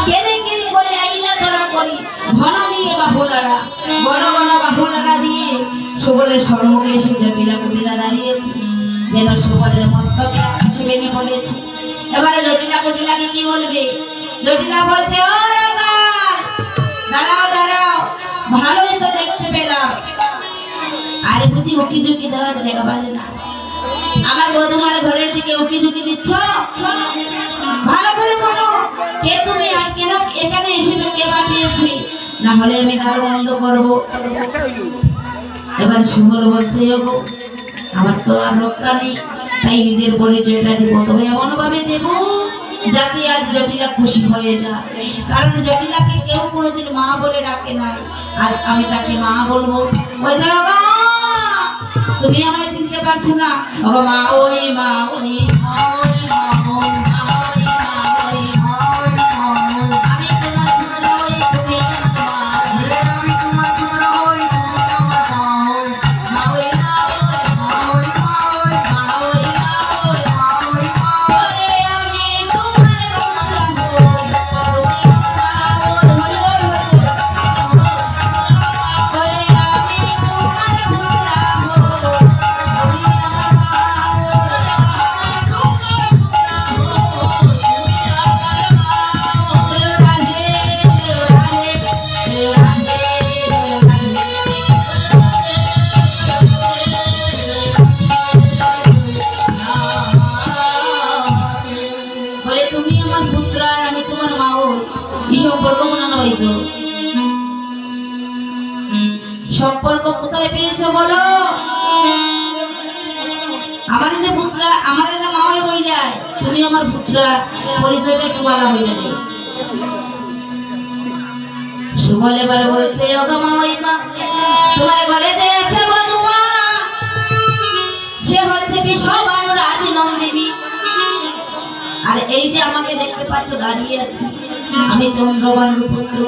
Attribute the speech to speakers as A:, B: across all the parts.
A: কেড়ে কেড়ে বলে আইনা ধরা করি ঘন দিয়ে বাহুলারা ঘন ঘন বাহুলারা দিয়ে সুবলের সম্মুখে এসে জটিলা কুটিলা দাঁড়িয়েছে যেন সুবলের মস্তকে আকাশে বেনে পড়েছে। এবারে জটিলা কুটিলাকে কি বলবে? জটিলা বলছে, ও রাখাল, দাঁড়াও দাঁড়াও, ভালোই তো দেখতে পেলাম। আরে বুঝি উকি ঝুঁকি দেওয়ার জায়গা পালে না? আমার বধুমার ঘরের দিকে উকি ঝুঁকি দিচ্ছ? ভালো করে বলো, কে তুমি আর কেন এখানে এসেছো, কে পাঠিয়েছে? না হলে আমি দ্বার বন্ধ করবো। এবার সুবল বলছে, ওগো আমার তো আর রক্ষা নেই, তাই নিজের পরিচয়টা দিব, তবে এমন ভাবে দেব যাতে আজ জটিলা খুশি হয়ে যায়। কারণ জটিলাকে কেউ কোনোদিন মা বলে ডাকে নাই, আজ আমি তাকে মা বলবো। বলছে, ওগো তুমি আমায় চিনতে পারছো না? ওগো মা, ওই মা, ওই মা, ওই মা, ওই মা, ওই মা, ওই মা, ওই মা, আমি তোমার পুত্র, ওই তুমি আমার মা, আমি তোমার পুত্র, ওই তুমি আমার মা, মা, ওই মা, ওই মা, ওই মা, ওই মা, ওই মা, ওই মা, ওই মা, ওরে আমি তোমার পুত্র, ওই মা, ওই সম্পর্ক কোথায় পেয়েছো বলো? আমার যে পুত্র, আমার যে মামাই হইলাই, তুমি আমার পুত্র, পরিচয়টা একটু বলা হইলে দেবে। সুবল এবার বলছে, ওগো মামাই মা, তোমার ঘরে যে আছে বধূমা, সে হচ্ছে বিশ্ববানু রাজি নন্দিনী। আর এই যে আমাকে দেখতে পাচ্ছ দাঁড়িয়ে আছে, আমি চন্দ্রবানুর পুত্র,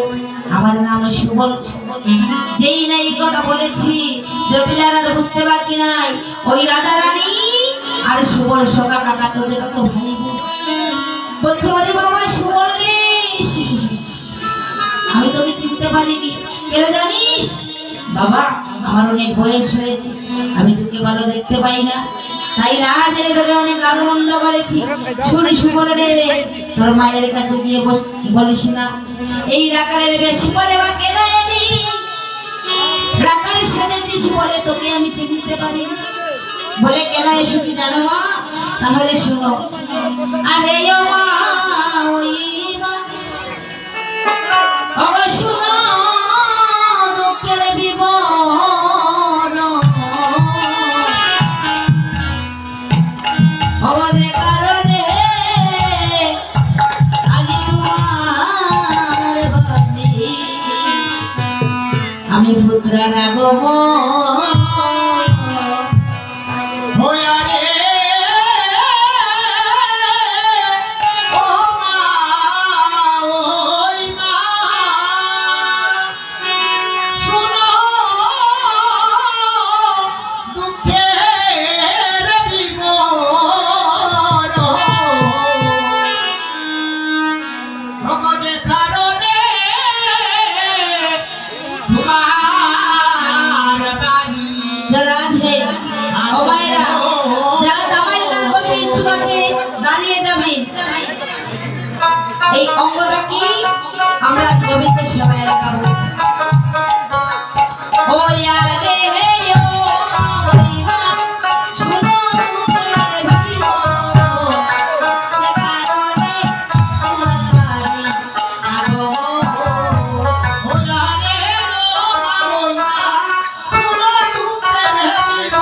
A: আমার নাম সুবল। যেই না এই কথা বলেছি, জটিলার আর বুঝতে বাকি নাই, ওই রাধা রানী আর সুবল সকা কাকা তোদের কত ভাই বোন। বলছে, ওরে বাবা সুবল রে, আমি তোকে চিনতে পারিনি, কেন জানিস? বাবা আমার অনেক বয়স হয়েছে, আমি চোখে ভালো দেখতে পাই না, তাই না জেনে তোকে অনেক আনন্দ করেছি। শুনি সুবল রে, তোর মায়ের কাছে গিয়ে বলিস না এই রাকারের বেশি পরে বা কেন এলি? রাকার সেজেছিস বলে তোকে আমি চিনতে পারি বলে কেন এসেছি জানো মা? তাহলে শুনো। আরে ও মা, ওই মা, ওগো শুনো দুঃখের বিবরণ, আমাদের কারণে আজ তোমার বাড়ি আমি পুত্রার আগমন। এই অঙ্গটা কি আমরা গোবিন্দের সেবায় লাগাবো। ও ইয়ারে ও মরিনা শুনো মুখে ভাবিও সে কারণে তোমার বাড়ি আগো। ও ইয়ারে ও মরিনা শুনো মুখে ভাবিও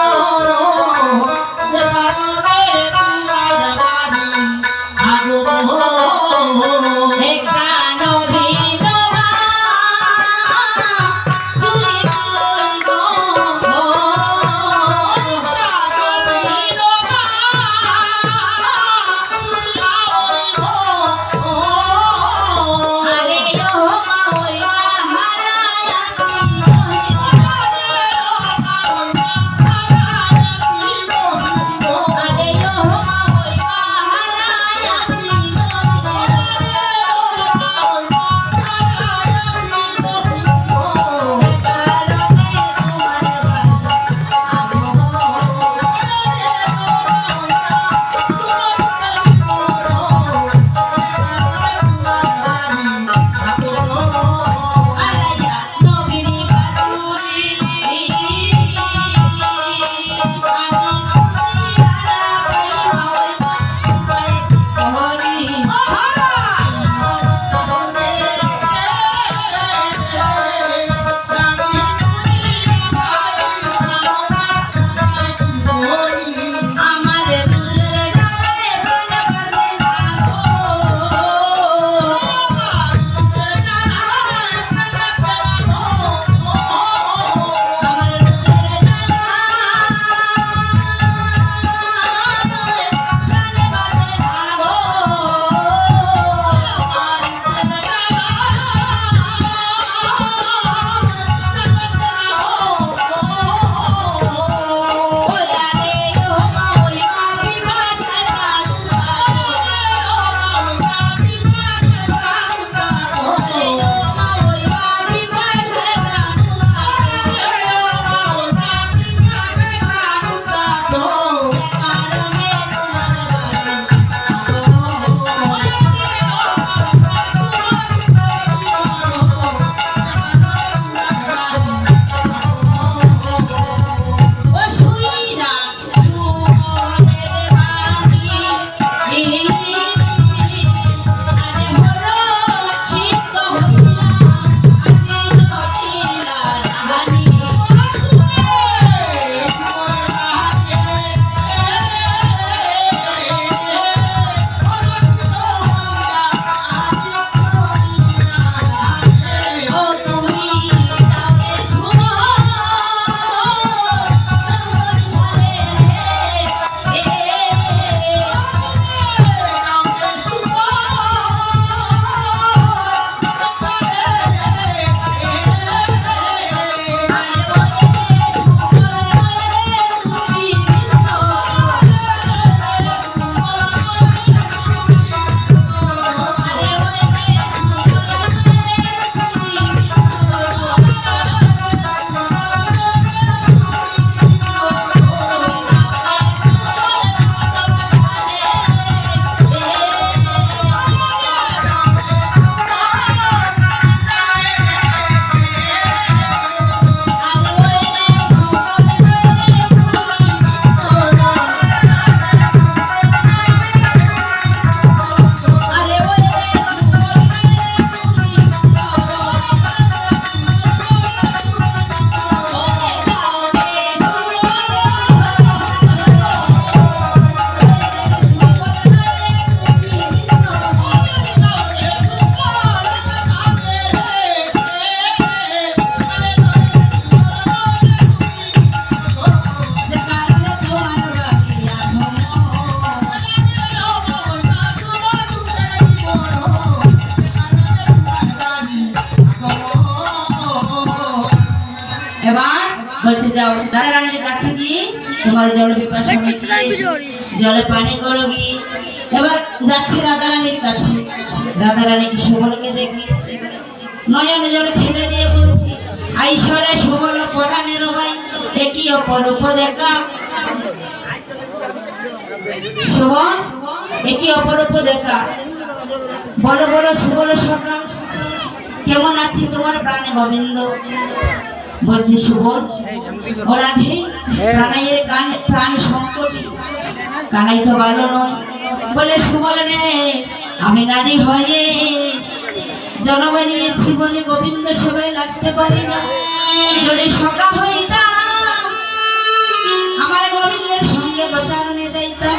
A: সে কারণে তোমার বাড়ি আগো। যাও রাধা রানীর কাছে গিয়ে তোমার জল পিপাসা মিটিয়ে এসো, জলে পানি করো গিয়ে। এবার যাচ্ছে রাধা রানীর কাছে। রাধা রানী কি সুবলকে দেখে নয়ন জলে ছেড়ে দিয়ে বলছি, আইসরে সুবল পরাণের ভাই একই অপরূপ দেখা। সুবল একই অপরূপ দেখা, বলো বলো সুবল সকাল কেমন আছে তোমার প্রাণে গোবিন্দ? বলছে সুবল ও রাধে, কানাইয়ের প্রাণ সংকটে, কানাই তো ভালো নয়। বলে সুবল রে, আমি নারী হয়ে জন্ম নিয়েছি বলে গোবিন্দ সবাই লাগতে পারি না। যদি সকা হইতাম আমার গোবিন্দের সঙ্গে গোচারণে যাইতাম,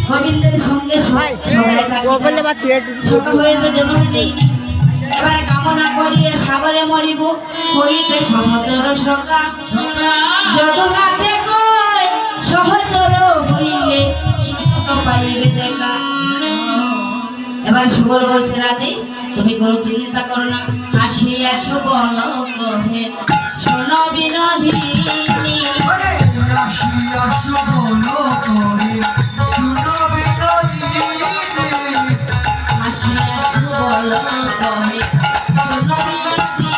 A: গোবিন্দের সঙ্গে সকা হয়ে তো জন্ম নেইনি। এবার কামনা করিয়ে সাগরে মরিব হইতে সহচর সকা, জগন্নাথে কই সহচর হইলে পাইবে দেখা। এবার সুবল বলছে রাধে তুমি কোনো চিন্তা করো না, আসিয়া সুবল কহে শোনো বিনোদিনী। আসিয়া সুবল কহে শোনো বিনোদিনী, আসিয়া সুবল কহে শোনো বিনোদিনী।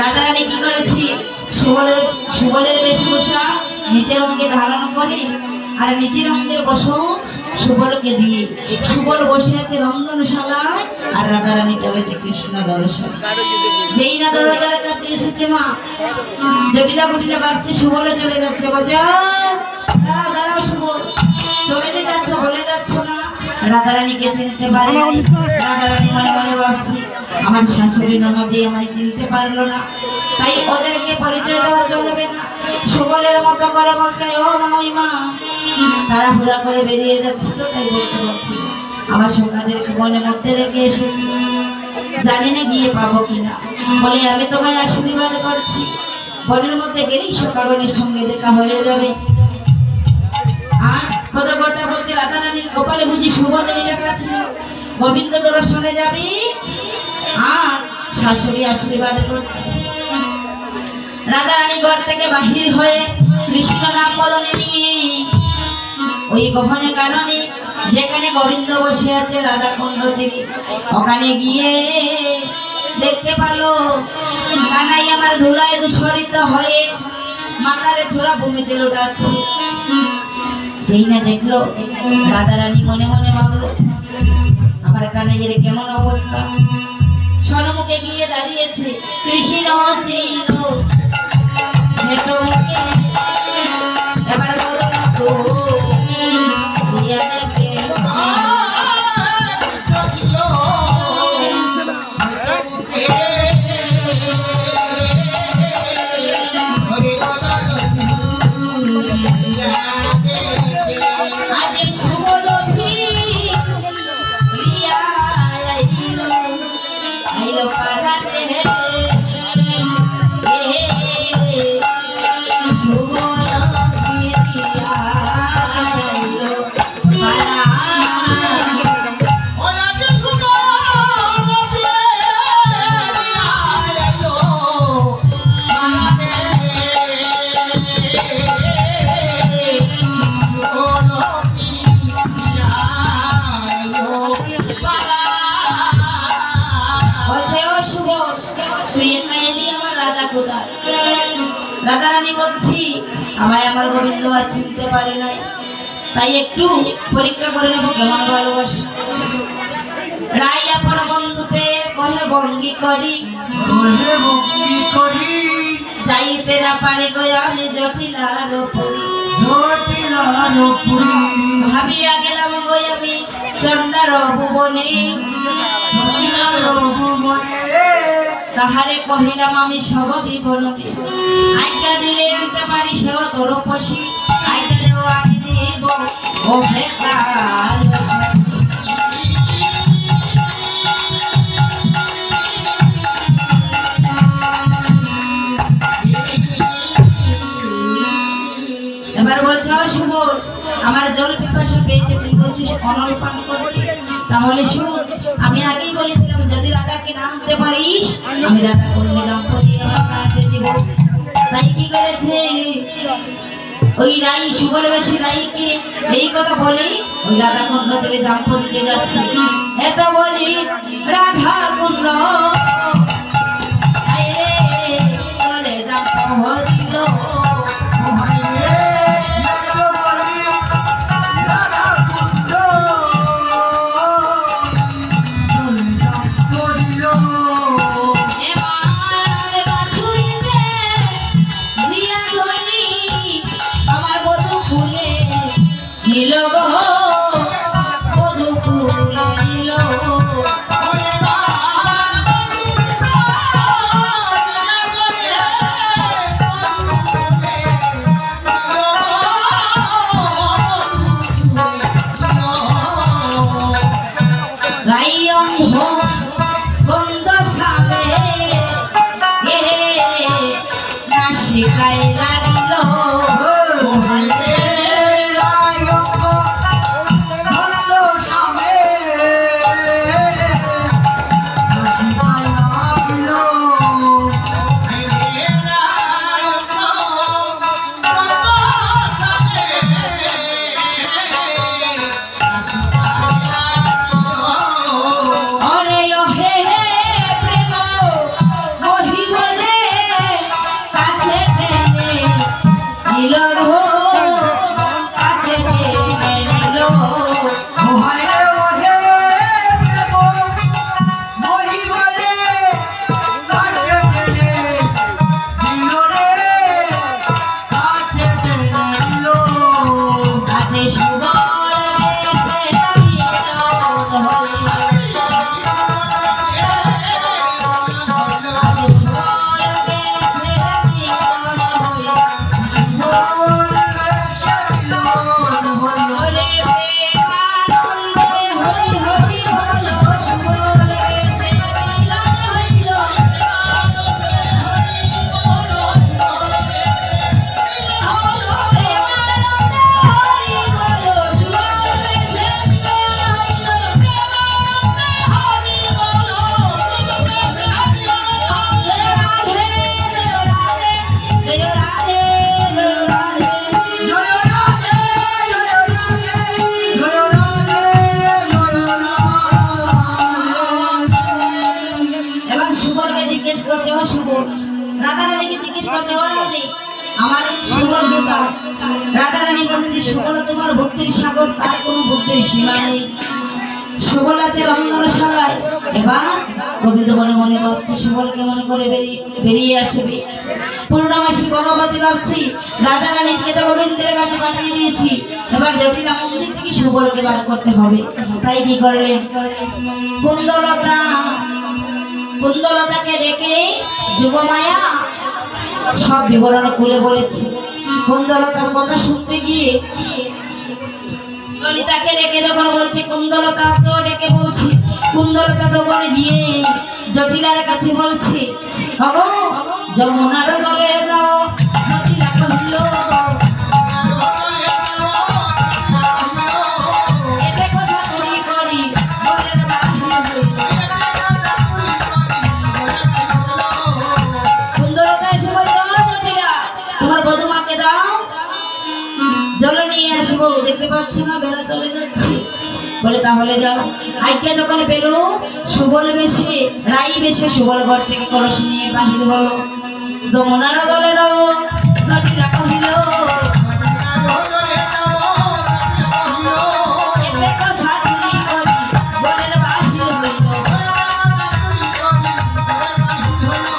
A: রাধারানী কি করেছি, সুবলের বেশভূষা নিজের অঙ্গে ধারণ করে আর নিজের অঙ্গের বসন সুবলকে দিয়ে সুবল বসে আছে রন্ধনশালায় আর রাধারানী চলেছে কৃষ্ণ দর্শন। যেই না দরজার কাছে এসেছে মা জটিলা কুটিলা ভাবছে সুবলে চলে যাচ্ছে, বলছে দাঁড়াও সুবল, চলে যে যাচ্ছ বলে যাচ্ছ না। রাধারানীকে চিনতে পারে, রাধারানী মনে মনে ভাবছে আমার শাশুড়ি ননদী আমায় চিনতে পারলো না, তাই ওদেরকে পরিচয় দেওয়া চলবে না। সুবলের মতো করে বলছে ও মামিমা, তারা হুড়া করে বেরিয়ে যাচ্ছিল তাই বলতে পারছি আমার সখাদেরকে মনে মধ্যে রেখে এসেছি, জানি না গিয়ে পাবো কিনা। বলে আমি তোমায় আশীর্বাদ করছি, বনের মধ্যে গেলেই সখাগণের সঙ্গে দেখা হয়ে যাবে। আজ পদকর্তা বলছে রাধারানীর কপালে বুঝি সুবলের লেখা ছিল গোবিন্দ দর্শনে যাবি। আজ শাশুড়ি আশীর্বাদ করছে। রাধারানী ঘর থেকে বাহির হয়ে কৃষ্ণ নাম বদনে নিয়ে ওই গহনে কাননে যেখানে গোবিন্দ বসে আছে রাধা কুণ্ড থেকে ওখানে গিয়ে দেখতে পালো কানাই আমার ধুলায় দূষরিত হয়ে মাথারে ছোড়া ভূমিতে লুটাচ্ছে। যেই না দেখলো রাধারানী মনে মনে ভাবলো আমার কানাইয়ের কেমন অবস্থা। সন্মুখে গিয়ে দাঁড়িয়েছে কৃষ্ণ ছিল এবার রাধা কোথায়? রাধারানী বলছি আমায় আমার গোবিন্দ আর চিনতে পারে নাই, তাই একটু পরীক্ষা করে নেবো কেমন ভালোবাসি। রাই আপন বন্ধু পেয়ে কহে ভঙ্গি করি যাইতে না পারি গো আমি জটিলার ভাবিয়া গেলাম গো আমি চন্ডার ভুবনে, তাহারে কহিলাম আমি সব বিবরণে। আজ্ঞা দিলে আনতে পারি সেও তোর পশি, আজ্ঞা দেও আমি দিব ও বেকার। এবার বলছে শুভ আমার জল পিপাসা পেয়েছে, তুই বলছিস অনল পান করতে, তাহলে শুন আমি আগেই বলেছিলাম যদি রাধাকে না আনতে পারিস আমি রাধা কন্যা দম্পতি আমার কাছে দিব। তাই কি করেছে ওই রাই সুবলবেশী রাইকে এই কথা বলি ওই রাধা কুণ্ড থেকে জাম্প দিতে যাচ্ছে। এত বলি রাধা কুণ্ড বলে জাম্প দিল রাধারানীকে জিজ্ঞেস করছে ও রাধে আমার সুবল কোথায়? রাধারানী বলছে সুবল তোমার ভক্তির সাগর, তার কোনো ভক্তির সীমা নেই। সুবল আছে রন্ধনশালায়। এবার গোবিন্দ মনে মনে ভাবছে সুবল কেমন করে বেরিয়ে আসবে। পূর্ণমাসী ভগবতী ভাবছি রাধারানীকে তো গোবিন্দের কাছে পাঠিয়ে দিয়েছি, এবার জটিলা মন্দির থেকে সুবলকে বার করতে হবে। তাই কি করলেন কুন্দলতাকে ডেকে যুবমায়া সব বিবরণ খুলে বলেছে। কুন্দলতার কথা শুনতে গিয়ে ললিতাকে ডেকে যখন বলছে কুন্দলতাকেও ডেকে বলছে, কুন্দলতা দোকানে গিয়ে জটিলার কাছে বলছে বাবু যমুনার দলে যাও। জটিলা কহিল এতে কথা করি করি কুন্দলতা এসে বলল জটিলা তোমার বধূমাকে দাও জল নিয়ে আসবো, দেখতে পাচ্ছ না বেলা চলে যাচ্ছে। বলে তাহলে যাও। আজ্ঞা যখন পেল সুবল বেশে রাই বেশে সুবল ঘর থেকে কলস নিয়ে বাহির হলো। যমুনার দলে রব জটিলা কহিল এতে কথা তুমি করি বনের বাহির হইল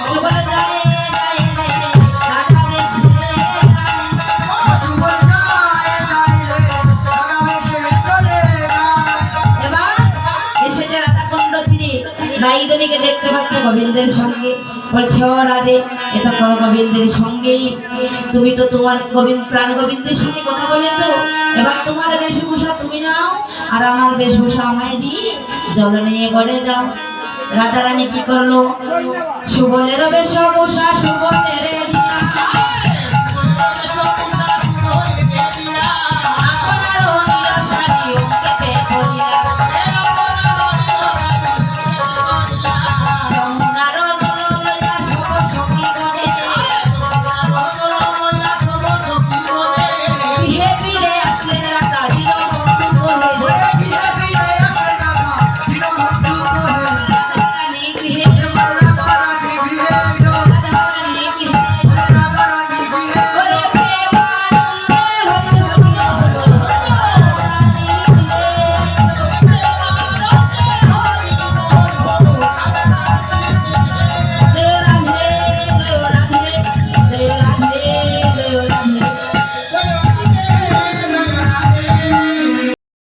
A: যুগল যায় যায় রে রাধা বেশে এবার এসে যে রাধাকুণ্ড তীরে রাইদনিকে দেখতে পাচ্ছে গোবিন্দের সঙ্গে বলছে ও রাজে এটা তো গোবিন্দের সঙ্গেই তুমি তো তোমার গোবিন্দ প্রাণ গোবিন্দের সঙ্গে কথা বলেছো এবার তোমার বেশভূষা তুমি নাও আর আমার বেশভূষা আমায় দিয়ে জল নিয়ে ঘরে যাও রাধারানী কি করলো সুবলের বেশভূষা সুবলের